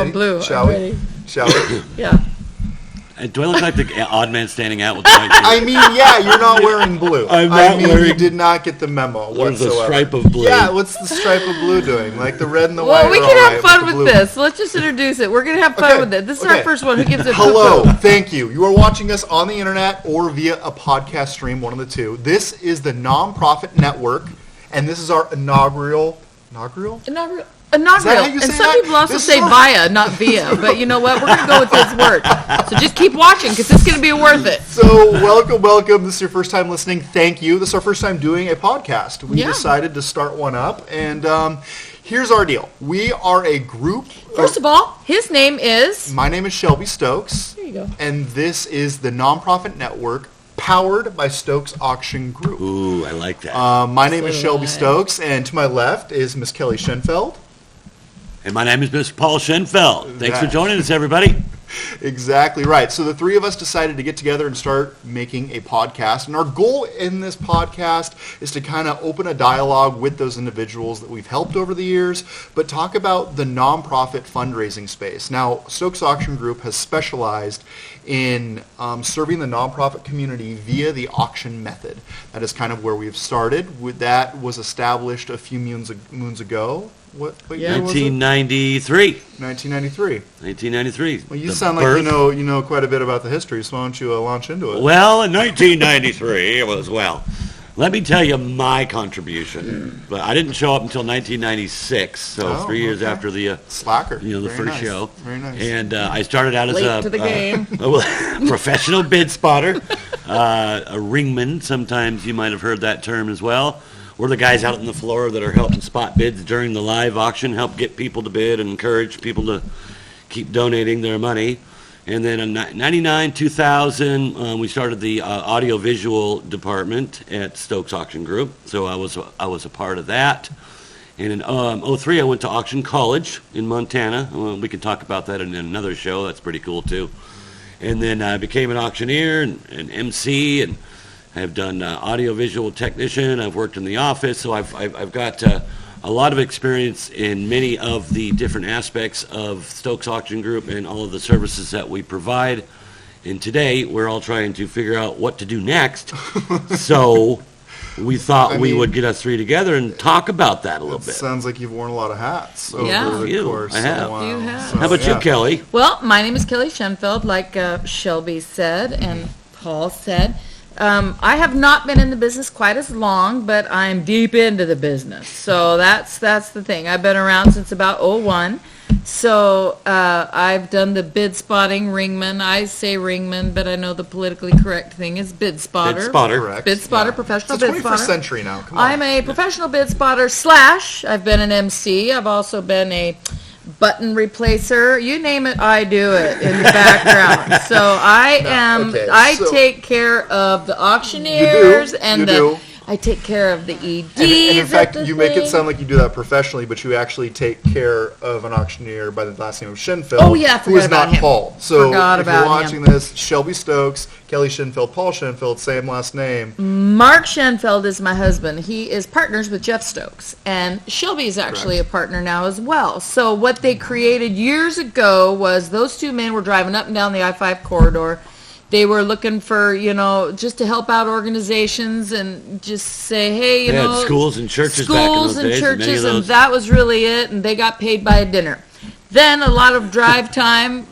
I'm blue. Shall we? Ready. Shall we? Yeah. Do I look like the odd man standing out with the white I mean, yeah, you're not wearing blue. You did not get the memo There's whatsoever. a stripe of blue. Yeah, what's the stripe of blue doing? Like the red and the white. Well, we are can all have right, fun but the with blue- this. Let's just introduce it. We're going to have fun with it. This is our first one. Who gives a Hello, poo-poo? thank you. You are watching us on the internet or via a podcast stream, one of the two. This is the Nonprofit Network, and this is our inaugural. Inaugural. Is that how you And say some that? people also This say is our- via, not via. But you know what? We're going to go with his word. So just keep watching because it's going to be worth it. So welcome. This is your first time listening. Thank you. This is our first time doing a podcast. We decided to start one up, and here's our deal. We are a group. First of all, his name is... My name is Shelby Stokes. There you go. And this is the Nonprofit Network, powered by Stokes Auction Group. Ooh, I like that. My name is So Shelby do I. Stokes, and to my left is Miss Kelly Schenfeld. And my name is Mr. Paul Schenfeld. Thanks for That- joining us, everybody. Exactly right. So the three of us decided to get together and start making a podcast. And our goal in this podcast is to kind of open a dialogue with those individuals that we've helped over the years, but talk about the nonprofit fundraising space. Now, Stokes Auction Group has specialized in serving the nonprofit community via the auction method. That is kind of where we've started. That was established a few moons ago. What year was it? 1993. 1993. 1993. Well, you The sound like birth- you know quite a bit about the history, so why don't you launch into it? Well, in 1993, it was, let me tell you my contribution. But I didn't show up until 1996, so 3 years okay. after the Slacker. the Very first nice. show. Very nice. And I started out as Late to the game. a professional bid spotter, a ringman. Sometimes you might have heard that term as well. We're the guys out on the floor that are helping spot bids during the live auction, help get people to bid and encourage people to keep donating their money. And then in 99, 2000, we started the audio-visual department at Stokes Auction Group. So I was a part of that. And in 03, I went to Auction College in Montana. Well, we can talk about that in another show. That's pretty cool, too. And then I became an auctioneer and MC, and I've done audio-visual technician. I've worked in the office, so I've got a lot of experience in many of the different aspects of Stokes Auction Group and all of the services that we provide. And today, we're all trying to figure out what to do next. So we thought we would get us three together and talk about that a little bit. Sounds like you've worn a lot of hats over Yeah. the You. course. I have. of a while. You have. So, How about you, Kelly? Well, my name is Kelly Schenfeld, like Shelby said and Paul said. I have not been in the business quite as long, but I'm deep into the business. So that's the thing. I've been around since about '01. So I've done the bid spotting, ringman. I say ringman, but I know the politically correct thing is bid spotter. Bid spotter. Correct. Bid spotter, Yeah. professional It's the bid 21st spotter. century now. Come on. I'm a professional bid spotter / I've been an MC. I've also been a button replacer. You name it, I do it in the background. So I so- take care of the auctioneers You do. I take care of the EDs. And in fact, at the you make it thing. sound like you do that professionally, but you actually take care of an auctioneer by the last name of Schenfeld, Oh, yeah, I who forgot is about not him. Paul. So Forgot if about you're watching this, Shelby Stokes, Kelly Schenfeld, Paul Schenfeld, same last name. Mark Schenfeld is my husband. He is partners with Jeff Stokes. And Shelby is actually a partner now as well. So what they created years ago was those two men were driving up and down the I-5 corridor. They were looking for, just to help out organizations and just say, hey, They had schools and churches back in those days, and many of churches, those- and that was really it. And they got paid by a dinner. Then a lot of drive time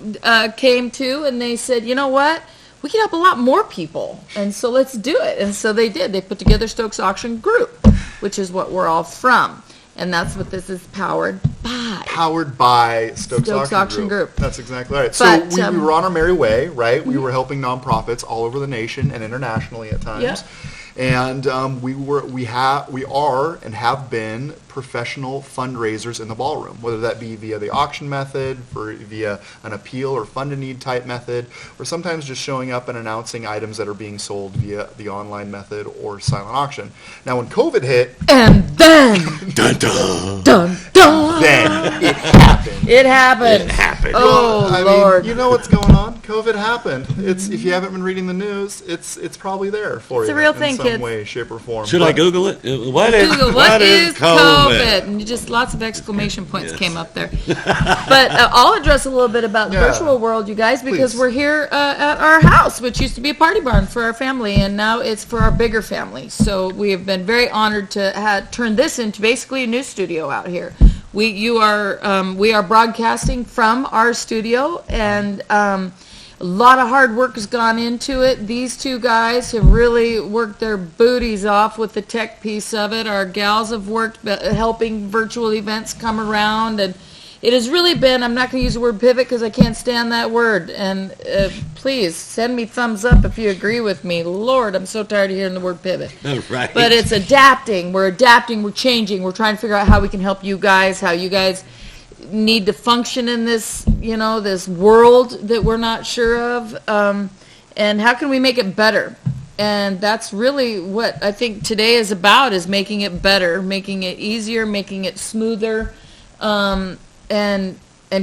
came to, and they said, you know what? We can help a lot more people, and so let's do it. And so they did. They put together Stokes Auction Group, which is what we're all from. And that's what this is powered by. Powered by Stokes Auction Auction Group. That's exactly right. But, So we were on our merry way, right? We were helping nonprofits all over the nation and internationally at times. Yeah. And we are and have been professional fundraisers in the ballroom, whether that be via the auction method, via an appeal or fund a need type method, or sometimes just showing up and announcing items that are being sold via the online method or silent auction. Now, when COVID hit, And then, Dun, dun. dun, dun, then it happened. it happened. It happened. Oh, I Lord. mean, you know what's going on? COVID happened. It's if you haven't been reading the news, it's probably there for you. It's a real And thing. so, kids. way, shape, or form. Should I Google it? What is COVID? And just lots of exclamation points came up there. But I'll address a little bit about the virtual world, you guys, because Please. we're here at our house, which used to be a party barn for our family, and now it's for our bigger family. So we have been very honored to turn this into basically a news studio out here. We are broadcasting from our studio, and a lot of hard work has gone into it. These two guys have really worked their booties off with the tech piece of it. Our gals have worked helping virtual events come around, and it has really been, I'm not going to use the word pivot because I can't stand that word, and please send me thumbs up if you agree with me. Lord, I'm so tired of hearing the word pivot. Right. But it's adapting, we're changing, we're trying to figure out how we can help you guys, how you guys need to function in this, this world that we're not sure of, and how can we make it better? And that's really what I think today is about, is making it better, making it easier, making it smoother, and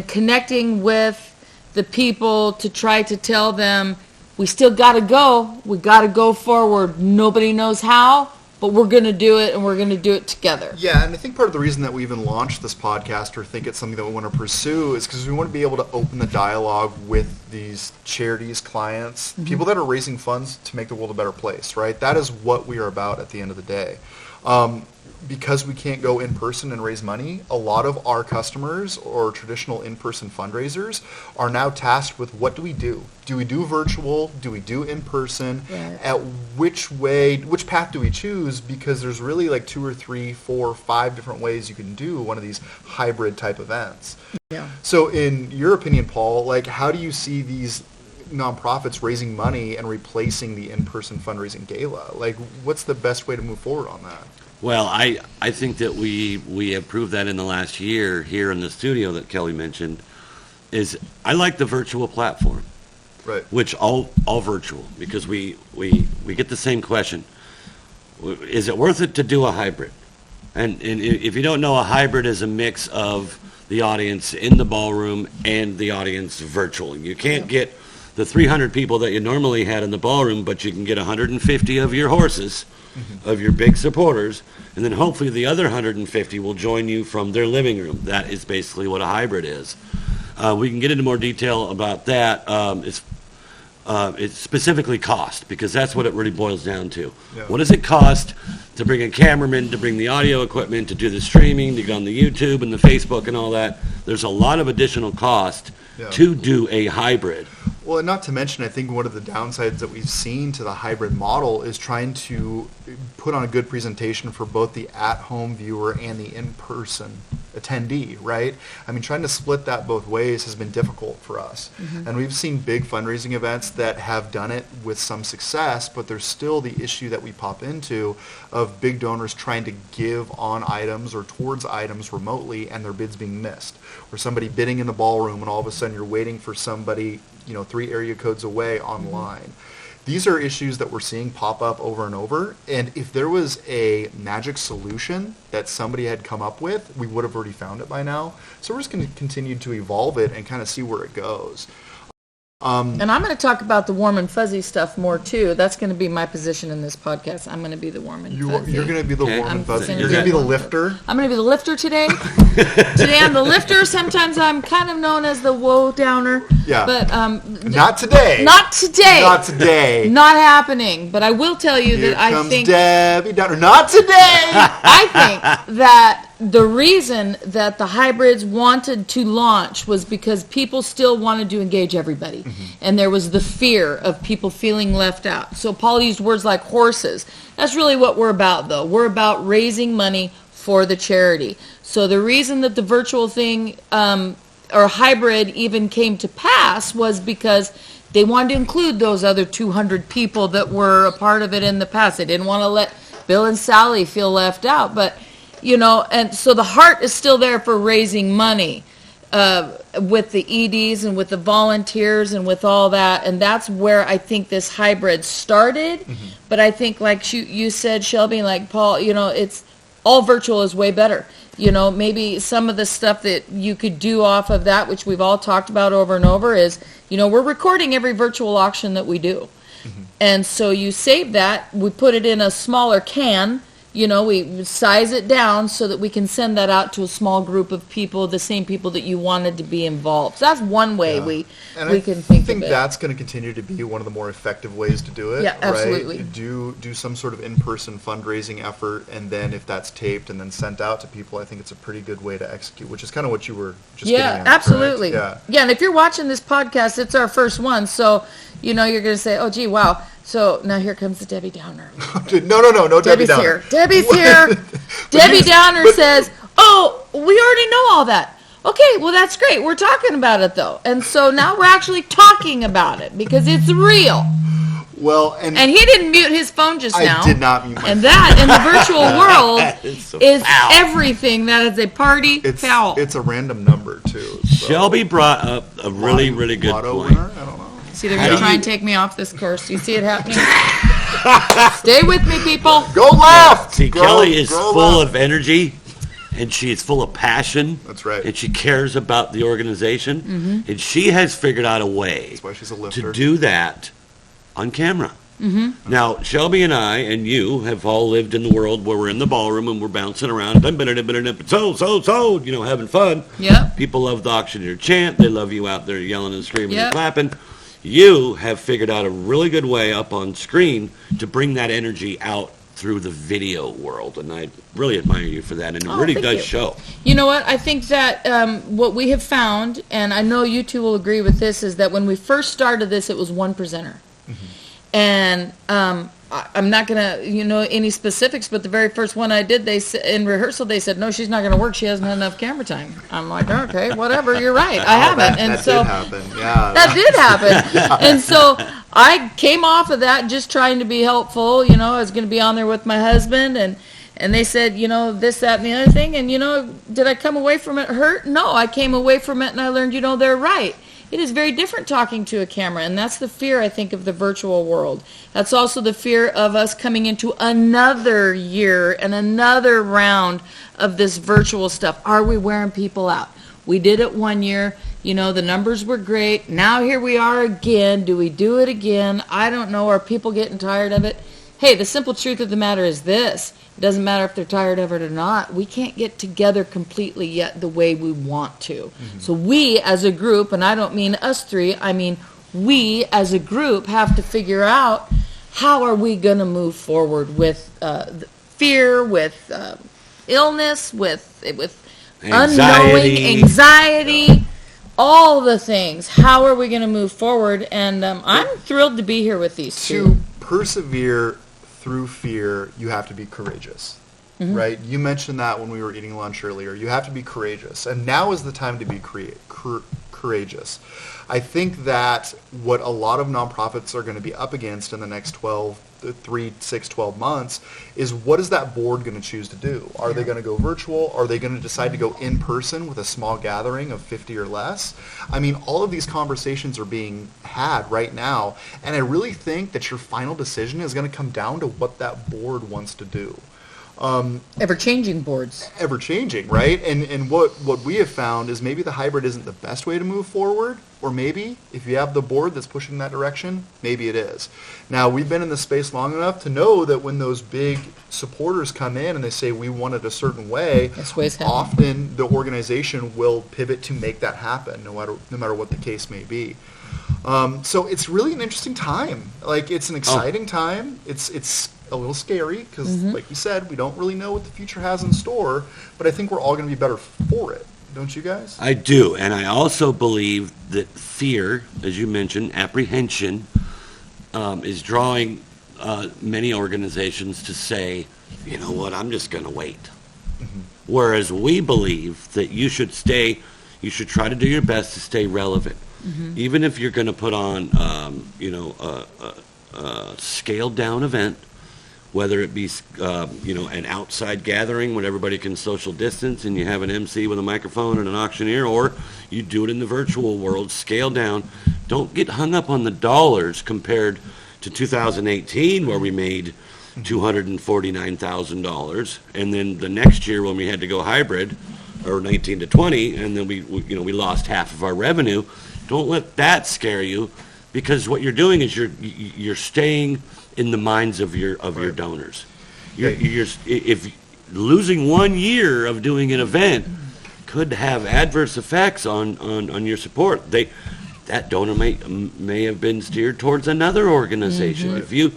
connecting with the people to try to tell them we still got to go. We got to go forward. Nobody knows how, but we're going to do it, and we're going to do it together. Yeah, and I think part of the reason that we even launched this podcast or think it's something that we want to pursue is because we want to be able to open the dialogue with these charities, clients, people that are raising funds to make the world a better place, right? That is what we are about at the end of the day. Because we can't go in person and raise money, a lot of our customers or traditional in-person fundraisers are now tasked with, what do we do? Do we do virtual? Do we do in-person? Right. At which path do we choose? Because there's really like 2 or 3, 4, 5 different ways you can do one of these hybrid type events. Yeah. So in your opinion, Paul, like, how do you see these nonprofits raising money and replacing the in-person fundraising gala? Like, what's the best way to move forward on that? Well, I think that we have proved that in the last year here in the studio that Kelly mentioned. Is I like the virtual platform, Right. which all virtual, because we get the same question: is it worth it to do a hybrid? And if you don't know, a hybrid is a mix of the audience in the ballroom and the audience virtual. You can't get the 300 people that you normally had in the ballroom, but you can get 150 of your horses, of your big supporters, and then hopefully the other 150 will join you from their living room. That is basically what a hybrid is. We can get into more detail about that. It's specifically cost, because that's what it really boils down to. Yeah. What does it cost to bring a cameraman, to bring the audio equipment, to do the streaming, to go on the YouTube and the Facebook and all that? There's a lot of additional cost to do a hybrid. Well, and not to mention, I think one of the downsides that we've seen to the hybrid model is trying to put on a good presentation for both the at-home viewer and the in-person attendee, right? I mean, trying to split that both ways has been difficult for us. And we've seen big fundraising events that have done it with some success, but there's still the issue that we pop into of big donors trying to give on items or towards items remotely, and their bids being missed. Or somebody bidding in the ballroom, and all of a sudden you're waiting for somebody 3 area codes away online. These are issues that we're seeing pop up over and over, and if there was a magic solution that somebody had come up with, we would have already found it by now. So we're just going to continue to evolve it and kind of see where it goes. And I'm going to talk about the warm and fuzzy stuff more too. That's going to be my position in this podcast. I'm going to be the warm and fuzzy. You're going to be the warm and fuzzy. You're going to be the lifter. I'm going to be the lifter today. Today I'm the lifter. Sometimes I'm kind of known as the woe downer. Yeah. But not today. Not today. Not today. Not happening. But I will tell you Here that I comes think Debbie Downer. Not today. I think that the reason that the hybrids wanted to launch was because people still wanted to engage everybody. And there was the fear of people feeling left out. So Paul used words like horses. That's really what we're about, though. We're about raising money for the charity. So the reason that the virtual thing or hybrid even came to pass was because they wanted to include those other 200 people that were a part of it in the past. They didn't want to let Bill and Sally feel left out. But, and so the heart is still there for raising money with the EDs and with the volunteers and with all that. And that's where I think this hybrid started. But I think, like you said, Shelby, like Paul, it's all virtual is way better. Maybe some of the stuff that you could do off of that, which we've all talked about over and over, is, we're recording every virtual auction that we do. And so you save that, we put it in a smaller can, we size it down so that we can send that out to a small group of people, the same people that you wanted to be involved. So that's one way we can think of it. That's going to continue to be one of the more effective ways to do it. Yeah, absolutely. Right? Do some sort of in-person fundraising effort, and then if that's taped and then sent out to people, I think it's a pretty good way to execute, which is kind of what you were just getting at, absolutely. correct? Yeah, and if you're watching this podcast, it's our first one, so you're going to say, oh, gee, wow. So now here comes the Debbie Downer. No, Debbie Downer. Here. Debbie's here. Debbie Downer says, oh, we already know all that. Okay, well, that's great. We're talking about it, though. And so now we're actually talking about it because it's real. Well, and he didn't mute his phone just now. I did not mute my phone. And that, in the virtual world, is everything. That is a party foul. It's a random number, too. So. Shelby brought up a really, really good point. Winner? I don't know. See, they're going to try and take me off this course. You see it happening? Stay with me, people. Go left! See, Kelly is full of energy, and she is full of passion. That's right. And she cares about the organization. And she has figured out a way That's why she's a lifter. to do that on camera. Now, Shelby and I and you have all lived in the world where we're in the ballroom and we're bouncing around, so, having fun. Yep. People love the auctioneer chant. They love you out there yelling and screaming and Yep. clapping. You have figured out a really good way up on screen to bring that energy out through the video world, and I really admire you for that, and it really does show. You know what? I think that what we have found, and I know you two will agree with this, is that when we first started this, it was one presenter. And I'm not going to, any specifics, but the very first one I did, in rehearsal, they said, no, she's not going to work. She hasn't had enough camera time. I'm like, okay, whatever, you're right. I haven't. That did happen. Yeah. That did happen. And so I came off of that just trying to be helpful. I was going to be on there with my husband, and they said, this, that, and the other thing. And, did I come away from it hurt? No, I came away from it and I learned, they're right. It is very different talking to a camera, and that's the fear, I think, of the virtual world. That's also the fear of us coming into another year and another round of this virtual stuff. Are we wearing people out? We did it one year. The numbers were great. Now here we are again. Do we do it again? I don't know. Are people getting tired of it? Hey, the simple truth of the matter is this. It doesn't matter if they're tired of it or not. We can't get together completely yet the way we want to. So we as a group, and I don't mean us three, I mean we as a group have to figure out how are we going to move forward with fear, with illness, with unknowing, anxiety, all the things. How are we going to move forward? And I'm thrilled to be here with these two. To persevere through fear, you have to be courageous, right? You mentioned that when we were eating lunch earlier. You have to be courageous, and now is the time to be courageous. I think that what a lot of nonprofits are going to be up against in the next 12 months is what is that board going to choose to do? Are they going to go virtual? Are they going to decide to go in person with a small gathering of 50 or less? I mean, all of these conversations are being had right now, and I really think that your final decision is going to come down to what that board wants to do. Ever-changing boards. Ever-changing, right? And what we have found is maybe the hybrid isn't the best way to move forward, or maybe if you have the board that's pushing that direction, maybe it is. Now, we've been in this space long enough to know that when those big supporters come in and they say we want it a certain way, often the organization will pivot to make that happen, no matter what the case may be. So it's really an interesting time. Like, it's an exciting time. It's a little scary because, like you said, we don't really know what the future has in store, but I think we're all going to be better for it. Don't you guys? I do, and I also believe that fear, as you mentioned, apprehension, is drawing many organizations to say, you know what, I'm just going to wait. Whereas we believe that you should try to do your best to stay relevant. Even if you're going to put on, a scaled-down event, whether it be, an outside gathering when everybody can social distance and you have an MC with a microphone and an auctioneer, or you do it in the virtual world, scale down. Don't get hung up on the dollars compared to 2018 where we made $249,000, and then the next year when we had to go hybrid, or 19 to 20, and then we lost half of our revenue. Don't let that scare you. because what you're doing is you're staying in the minds of your donors. If losing 1 year of doing an event could have adverse effects on your support, that donor may have been steered towards another organization. If you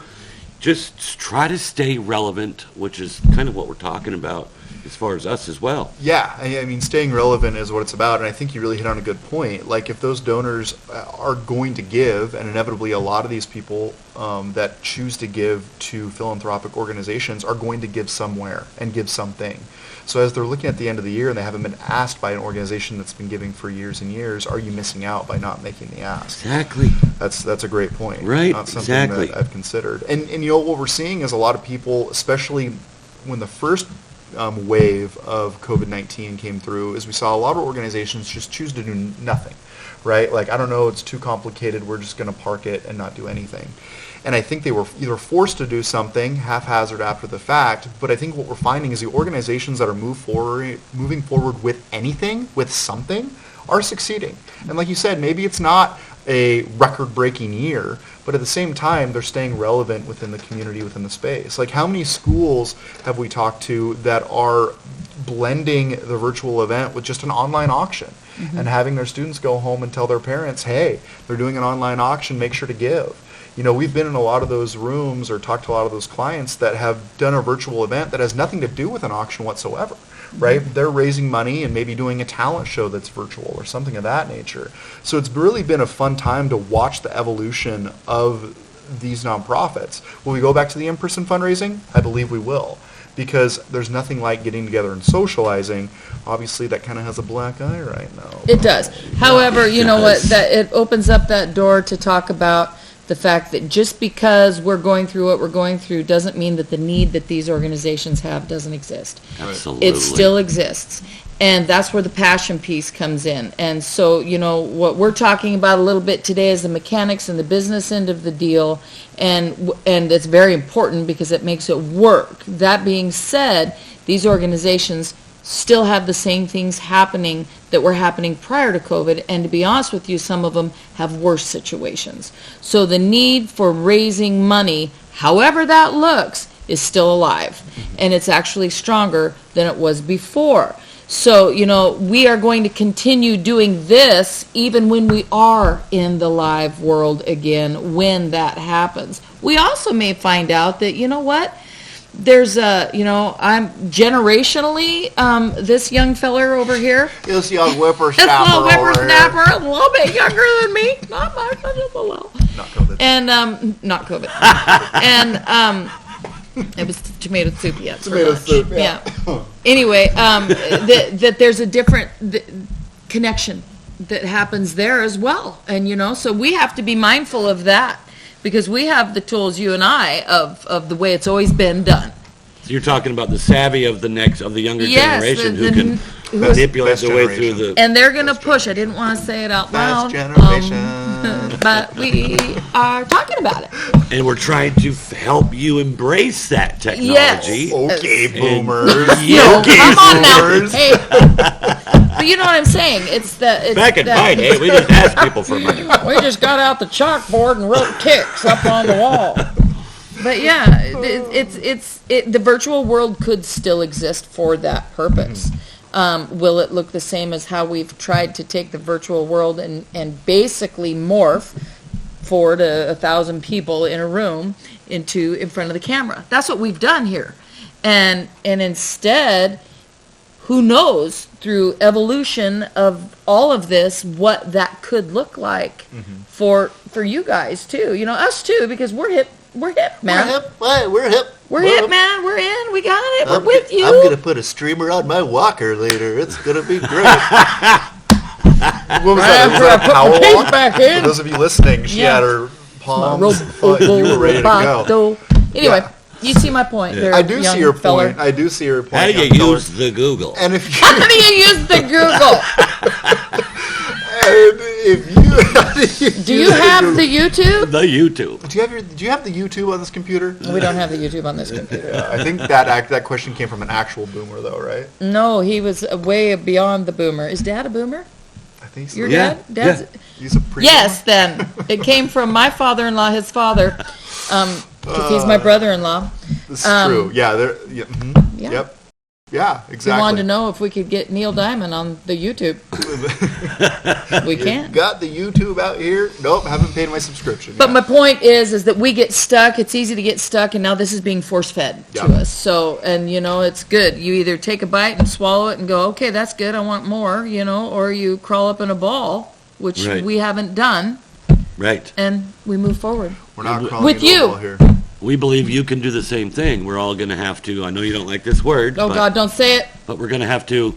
just try to stay relevant, which is kind of what we're talking about as far as us as well. Yeah, I mean, staying relevant is what it's about, and I think you really hit on a good point. Like, if those donors are going to give, and inevitably a lot of these people that choose to give to philanthropic organizations are going to give somewhere and give something. So as they're looking at the end of the year and they haven't been asked by an organization that's been giving for years and years, are you missing out by not making the ask? Exactly. That's a great point. Right, Not something exactly. that I've considered. And you know, what we're seeing is a lot of people, especially when the first wave of COVID-19 came through, is we saw a lot of organizations just choose to do nothing, right? Like, I don't know, it's too complicated, we're just going to park it and not do anything. And I think they were either forced to do something haphazard after the fact, but I think what we're finding is the organizations that are moving forward with anything, with something, are succeeding. And like you said, maybe it's not a record-breaking year, but at the same time, they're staying relevant within the community, within the space. Like, how many schools have we talked to that are blending the virtual event with just an online auction and having their students go home and tell their parents, hey, they're doing an online auction, make sure to give. You know, we've been in a lot of those rooms or talked to a lot of those clients that have done a virtual event that has nothing to do with an auction whatsoever, right? They're raising money and maybe doing a talent show that's virtual or something of that nature. So it's really been a fun time to watch the evolution of these nonprofits. Will we go back to the in-person fundraising? I believe we will, because there's nothing like getting together and socializing. Obviously, that kind of has a black eye right now. It does. However, you know what, that it opens up that door to talk about the fact that just because we're going through what we're going through doesn't mean that the need that these organizations have doesn't exist. Absolutely. It still exists. And that's where the passion piece comes in. And so, you know, what we're talking about a little bit today is the mechanics and the business end of the deal. And it's very important because it makes it work. That being said, these organizations still have the same things happening that were happening prior to COVID, and to be honest with you, some of them have worse situations. So the need for raising money, however that looks, is still alive, and it's actually stronger than it was before. So, you know, we are going to continue doing this even when we are in the live world again, when that happens. We also may find out that, you know what, there's you know, I'm generationally, this young feller over here, This young this whippersnapper little over here. whippersnapper, a little bit younger than me, not much, but just a little. Not COVID. And, not COVID. And, it was tomato soup yet. for Tomato lunch. soup, yeah. Anyway, that there's a different connection that happens there as well. And, you know, so we have to be mindful of that because we have the tools, you and I, of the way it's always been done. So you're talking about the savvy of the younger Yes, generation the- who can manipulate Best the way through generation. the. And they're going to push. I didn't want to say it out loud. Best generation. But we are talking about it. And we're trying to help you embrace that technology. Yes. Okay, And- boomers. Yeah, Okay, Come on now. boomers. Hey. But you know what I'm saying? It's the... Back in my day, we didn't ask people for money. We just got out the chalkboard and wrote ticks up on the wall. But yeah, the virtual world could still exist for that purpose. Will it look the same as how we've tried to take the virtual world and basically morph 400 to 1,000 people in a room in front of the camera? That's what we've done here. And instead, who knows, through evolution of all of this, what that could look like for you guys too. You know, us too, because we're hip, man. We're hip. What? We're hip. We're hip, man. We're in. We got it. We're with you. I'm going to put a streamer on my walker later. It's going to be great. What was that? Was that a power Case walk? back For in. those of you listening, she Yeah. had her palms. You were ready to go. Anyway, Yeah. you see my point there, I do young see your feller. point. I do see your point. How do you young feller. use the Google? And if How do you use the Google? Do you have the YouTube? The YouTube. Do you have the YouTube on this computer? We don't have the YouTube on this computer. Yeah, I think that question came from an actual boomer, though, right? No, he was way beyond the boomer. Is Dad a boomer? I He's, You're Yeah, good? Dad's, he's a pretty yes, then. It came from my father-in-law, his father, because he's my brother-in-law. This is true. Yeah. Yeah. Yep. Yeah, He exactly. wanted to know if we could get Neil Diamond on the YouTube. We can't. Got the YouTube out here. Nope, haven't paid my subscription But yet. my point is that we get stuck. It's easy to get stuck, and now this is being force-fed to Yeah. us. So, and, it's good. You either take a bite and swallow it and go, okay, that's good, I want more, or you crawl up in a ball, which Right. we haven't done, Right. and we move forward. We're not crawling With into a you. wall here. We believe you can do the same thing. We're all going to have to, I know you don't like this word, Oh, God, don't say it. but we're going to have to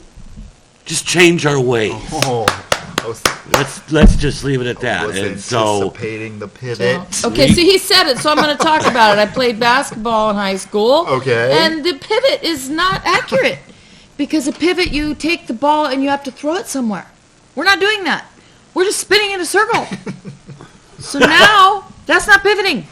just change our ways. Oh, I was Let's just leave it at that. And so, anticipating the pivot. Okay, see, he said it, so I'm going to talk about it. I played basketball in high school. Okay. And the pivot is not accurate. Because a pivot, you take the ball and you have to throw it somewhere. We're not doing that. We're just spinning in a circle. So now, that's not pivoting.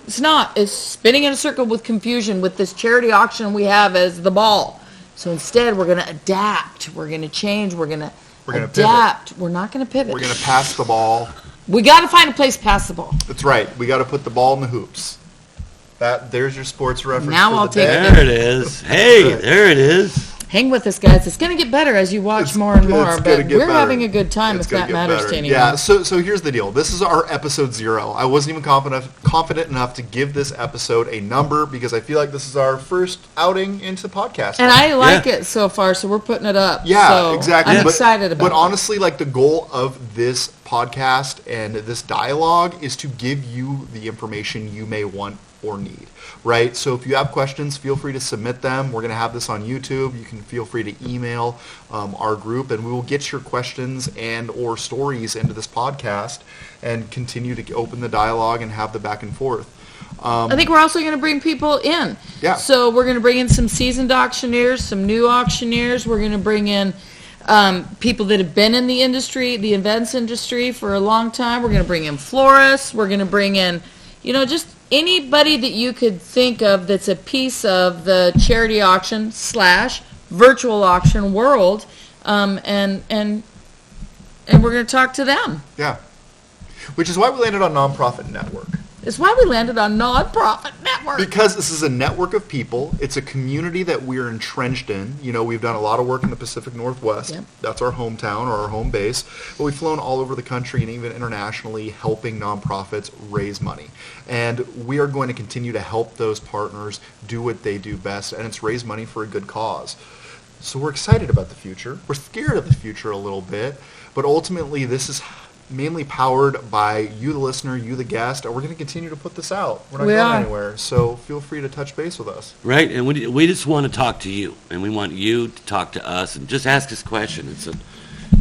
It's not. It's spinning in a circle with confusion with this charity auction we have as the ball. So instead, we're going to adapt. We're going to change. We're going to gonna adapt. We're not going to pivot. We're going to pass the ball. We got to find a place to pass the ball. That's right. We got to put the ball in the hoops. There's your sports reference. Now for I'll the take day. there it is. Hey, there it is. Hang with us, guys. It's going to get better as you watch more and more, It's gonna but get we're better. having a good time It's if gonna that get matters better. to anyone. Yeah, so here's the deal. This is our episode 0. I wasn't even confident enough to give this episode a number because I feel like this is our first outing into podcast. And I like it so far, so we're putting it up. Yeah, so exactly. I'm excited about But it. honestly, like the goal of this podcast and this dialogue is to give you the information you may want or need, right? So if you have questions, feel free to submit them. We're going to have this on YouTube. You can feel free to email our group, and we will get your questions and or stories into this podcast and continue to open the dialogue and have the back and forth. I think we're also going to bring people in. Yeah. So we're going to bring in some seasoned auctioneers, some new auctioneers. We're going to bring in people that have been in the industry, the events industry for a long time. We're going to bring in florists. We're going to bring in, just anybody that you could think of that's a piece of the charity auction / virtual auction world, and we're going to talk to them. Yeah. Which is why we landed on Nonprofit Network. It's why we landed on Nonprofit Network. Because this is a network of people. It's a community that we're entrenched in. We've done a lot of work in the Pacific Northwest. Yep. That's our hometown or our home base. But we've flown all over the country and even internationally helping nonprofits raise money. And we are going to continue to help those partners do what they do best, and it's raise money for a good cause. So we're excited about the future. We're scared of the future a little bit. But ultimately, this is mainly powered by you, the listener, you, the guest, and we're going to continue to put this out. We're not We going are. anywhere, so feel free to touch base with us. Right, and we just want to talk to you, and we want you to talk to us, and just ask us questions. It's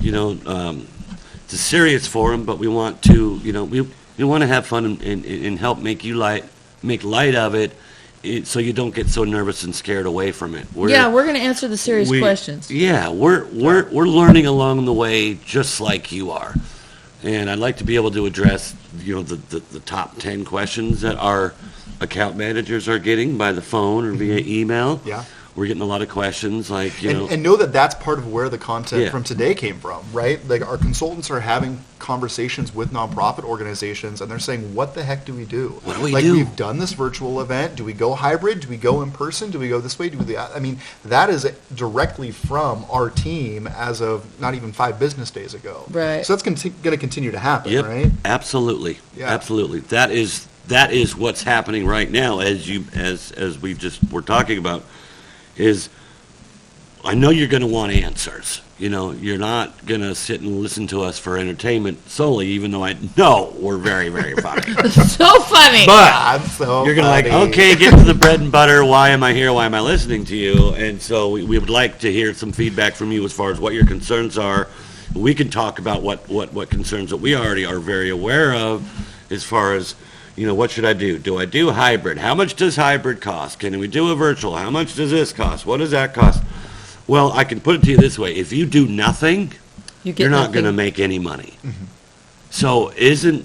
it's a serious forum, but we want to, we want to have fun and help make light of it, so you don't get so nervous and scared away from it. We're going to answer the serious questions. Yeah, we're learning along the way, just like you are. And I'd like to be able to address, the top 10 questions that our account managers are getting by the phone or via email. Yeah. We're getting a lot of questions like, And know that that's part of where the content Yeah. from today came from, right? Like our consultants are having conversations with nonprofit organizations, and they're saying, what the heck do we do? What do we like, do? We've done this virtual event. Do we go hybrid? Do we go in person? Do we go this way? Do we do that? I mean, that is directly from our team as of not even 5 business days ago. Right. So that's going to continue to happen, Yep, right? absolutely, Yeah. absolutely. That is what's happening right now, as we just were talking about. Is I know you're going to want answers. You're not going to sit and listen to us for entertainment solely, even though I know we're very, very funny. So funny. But So you're going to funny. okay, get to the bread and butter. Why am I here? Why am I listening to you? And so we would like to hear some feedback from you as far as what your concerns are. We can talk about what concerns that we already are very aware of as far as, what should I do? Do I do hybrid? How much does hybrid cost? Can we do a virtual? How much does this cost? What does that cost? Well, I can put it to you this way. If you do nothing, you're not going to make any money. Mm-hmm. So isn't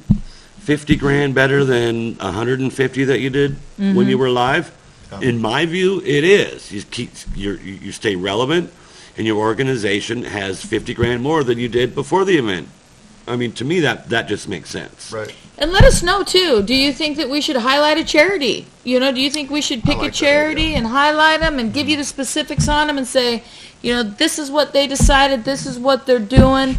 50 grand better than 150 that you did when you were live? Yeah. In my view, it is. You stay relevant. and your organization has 50 grand more than you did before the event. I mean, to me, that just makes sense. Right. And let us know, too. Do you think that we should highlight a charity? You know, do you think we should pick like a that charity idea. and highlight them and give you the specifics on them and say, you know, this is what they decided, this is what they're doing.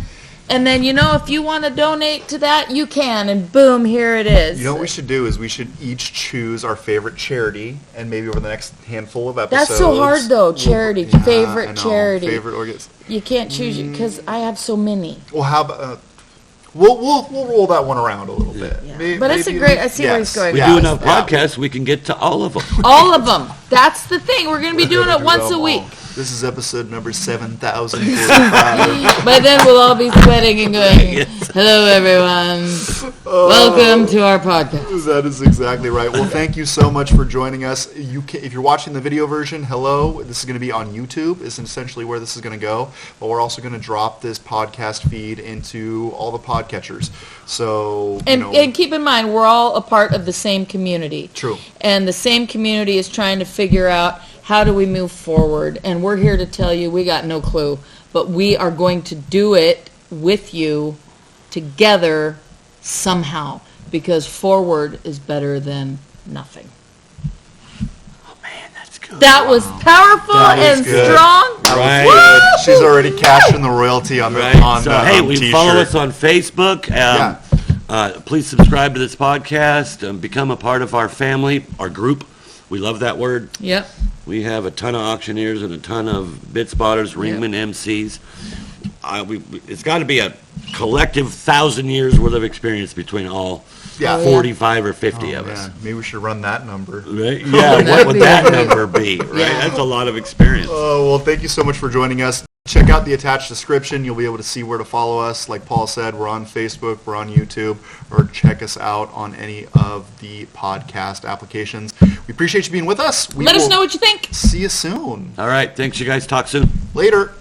And then, you know, if you want to donate to that, you can. And boom, here it is. You know what we should do is we should each choose our favorite charity, and maybe over the next handful of episodes. That's so hard, though, charity. Yeah, Favorite I know. charity. Favorite organs. You can't choose it because I have so many. Well, how about we'll roll that one around a little bit. Yeah. But it's a great. I see where he's going. We do enough podcasts, we can get to all of them. All of them. That's the thing. We're going to be doing it once a week. This is episode number 7,045. By then, we'll all be sweating and going, hello, everyone. Welcome to our podcast. That is exactly right. Well, thank you so much for joining us. If you're watching the video version, hello. This is going to be on YouTube. It's essentially where this is going to go. But we're also going to drop this podcast feed into all the podcatchers. So, and keep in mind, we're all a part of the same community. True. And the same community is trying to figure out how do we move forward. And we're here to tell you we got no clue. But we are going to do it with you together somehow. Because forward is better than nothing. Oh, man, that's good. That was powerful and good. strong. Right. Good. She's already cashing the royalty on the on So, the hey, t-shirt. follow us on Facebook. Please subscribe to this podcast. Become a part of our family, our group. We love that word. Yep. We have a ton of auctioneers and a ton of bid spotters, ringmen, MCs. It's got to be a collective 1,000 years worth of experience between all 45 or 50 of us. Maybe we should run that number. Right? Yeah, what would that number be? Right? That's a lot of experience. Oh, well, thank you so much for joining us. Check out the attached description. You'll be able to see where to follow us. Like Paul said, we're on Facebook, we're on YouTube, or check us out on any of the podcast applications. We appreciate you being with us. Let us know what you think. See you soon. All right. Thanks, you guys. Talk soon. Later.